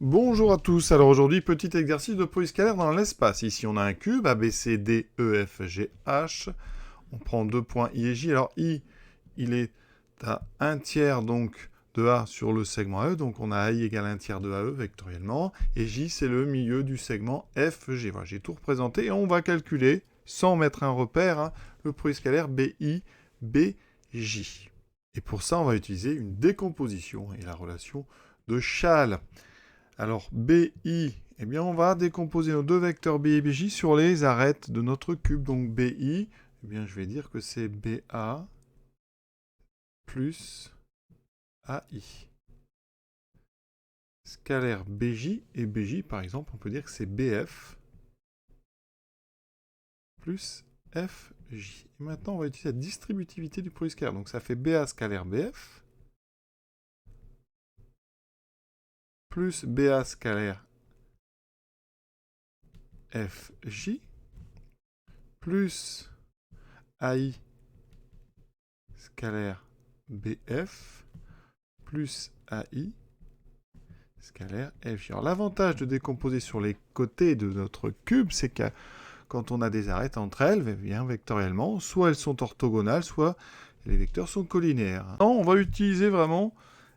Bonjour à tous, alors aujourd'hui petit exercice de police scalaire dans l'espace. Ici on a un cube, A, B, C, D, E, F, G, H. On prend deux points I et J. Alors I, il est à 1/3 donc de A sur le segment AE, donc on a I égale 1/3 de AE vectoriellement, et J c'est le milieu du segment FG. Voilà, j'ai tout représenté et on va calculer, sans mettre un repère, hein, le produit scalaire BI, BJ. Et pour ça on va utiliser une décomposition et la relation de Schall. Alors, BI, eh bien, on va décomposer nos deux vecteurs BI et BJ sur les arêtes de notre cube. Donc, BI, eh bien, je vais dire que c'est BA plus AI. Scalaire BJ et BJ, par exemple, on peut dire que c'est BF plus FJ. Et maintenant, on va utiliser la distributivité du produit scalaire. Donc, ça fait BA scalaire BF plus BA scalaire FJ plus AI scalaire BF plus AI scalaire FJ. Alors l'avantage de décomposer sur les côtés de notre cube, c'est que quand on a des arêtes entre elles, eh bien, vectoriellement, soit elles sont orthogonales, soit les vecteurs sont collinaires. Non, on va utiliser vraiment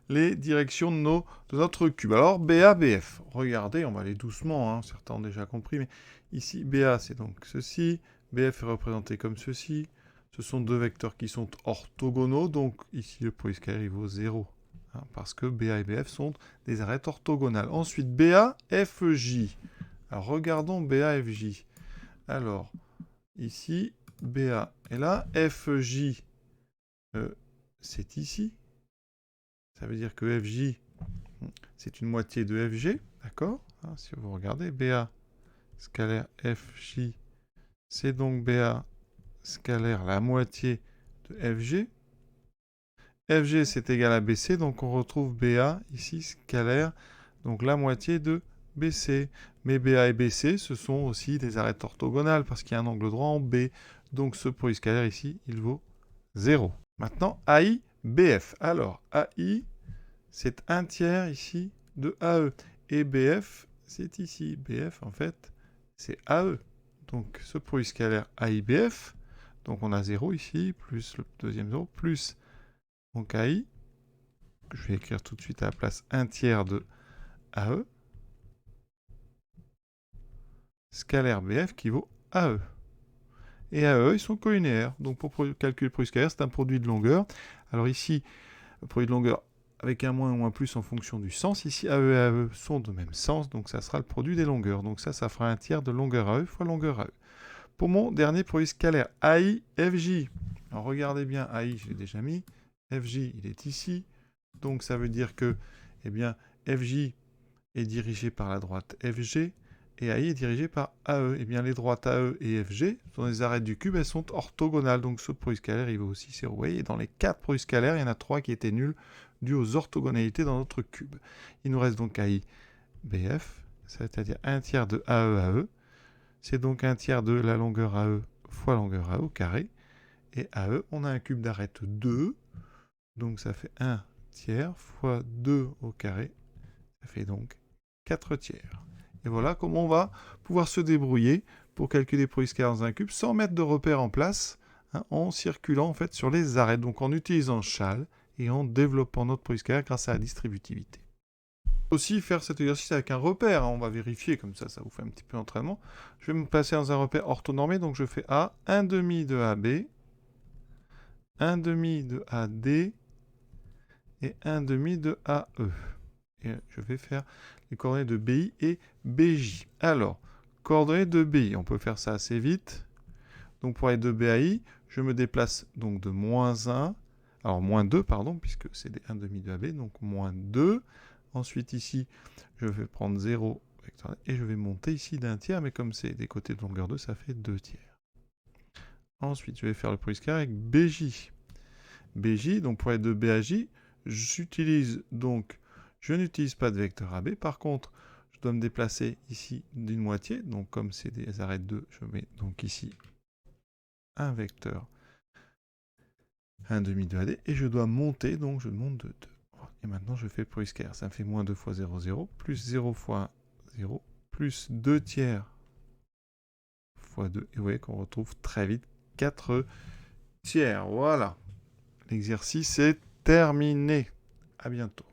les directions de notre cube. Alors BA, BF, regardez, on va aller doucement, hein, certains ont déjà compris, mais ici BA c'est donc ceci, BF est représenté comme ceci, ce sont deux vecteurs qui sont orthogonaux, donc ici le produit scalaire il vaut 0. Parce que BA et BF sont des arêtes orthogonales. Ensuite, BA, FJ. Alors, regardons BA, FJ. Alors, ici, BA est là. FJ, c'est ici. Ça veut dire que FJ, c'est une moitié de FG. D'accord, si vous regardez, BA scalaire FJ, c'est donc BA scalaire la moitié de FG. FG, c'est égal à BC, donc on retrouve BA, ici, scalaire, donc la moitié de BC. Mais BA et BC, ce sont aussi des arêtes orthogonales, parce qu'il y a un angle droit en B. Donc ce produit scalaire ici, il vaut 0. Maintenant, AI, BF. Alors, AI, c'est 1/3 ici de AE. Et BF, c'est ici. BF, en fait, c'est AE. Donc ce produit scalaire AI, BF, donc on a 0 ici, plus le deuxième 0, plus donc AI, je vais écrire tout de suite à la place 1/3 de AE, scalaire BF qui vaut AE. Et AE, ils sont collinéaires. Donc pour calculer le produit scalaire, c'est un produit de longueur. Alors ici, le produit de longueur avec un moins ou un plus en fonction du sens. Ici, AE et AE sont de même sens, donc ça sera le produit des longueurs. Donc ça fera 1/3 de longueur AE fois longueur AE. Pour mon dernier produit scalaire, AI, FJ. Alors regardez bien, AI, je l'ai déjà mis. FJ, il est ici. Donc ça veut dire que, eh bien, FJ est dirigé par la droite FG et AI est dirigé par AE. Eh bien, les droites AE et FG sont des arêtes du cube, elles sont orthogonales. Donc ce produit scalaire, il vaut aussi 0. Vous voyez, et dans les 4 produits scalaires, il y en a 3 qui étaient nuls dus aux orthogonalités dans notre cube. Il nous reste donc AI BF, c'est-à-dire 1/3 de AE. C'est donc 1/3 de la longueur AE fois longueur AE au carré. Et AE, on a un cube d'arête 2. Donc ça fait 1/3 fois 2 au carré. Ça fait donc 4/3. Et voilà comment on va pouvoir se débrouiller pour calculer les produits scalaires dans un cube sans mettre de repères en place, hein, en circulant en fait sur les arêtes, donc en utilisant Schall et en développant notre produit scalaire grâce à la distributivité. Aussi faire cet exercice avec un repère, hein, on va vérifier comme ça vous fait un petit peu d'entraînement. Je vais me placer dans un repère orthonormé, donc je fais A, 1/2 de AB, 1/2 de AD et 1/2 de AE. Et je vais faire les coordonnées de BI et BJ. Alors, coordonnées de BI, on peut faire ça assez vite. Donc pour aller de BAI, je me déplace donc de -1, alors -2, pardon, puisque c'est des 1/2 de AB, donc -2. Ensuite ici, je vais prendre 0, et je vais monter ici d'1/3, mais comme c'est des côtés de longueur 2, ça fait 2/3. Ensuite, je vais faire le produit scalaire avec BJ. BJ, donc pour aller de B à J, j'utilise donc, je n'utilise pas de vecteur AB. Par contre, je dois me déplacer ici d'une moitié. Donc comme c'est des arêtes 2, je mets donc ici un vecteur 1/2 de AD. Et je dois monter, donc je monte de 2. Et maintenant, je fais le produit scalaire. Ça me fait moins 2 fois 0, 0, plus 0 fois 0, plus 2 tiers fois 2. Et vous voyez qu'on retrouve très vite 4 tiers. Voilà. L'exercice est terminé. À bientôt.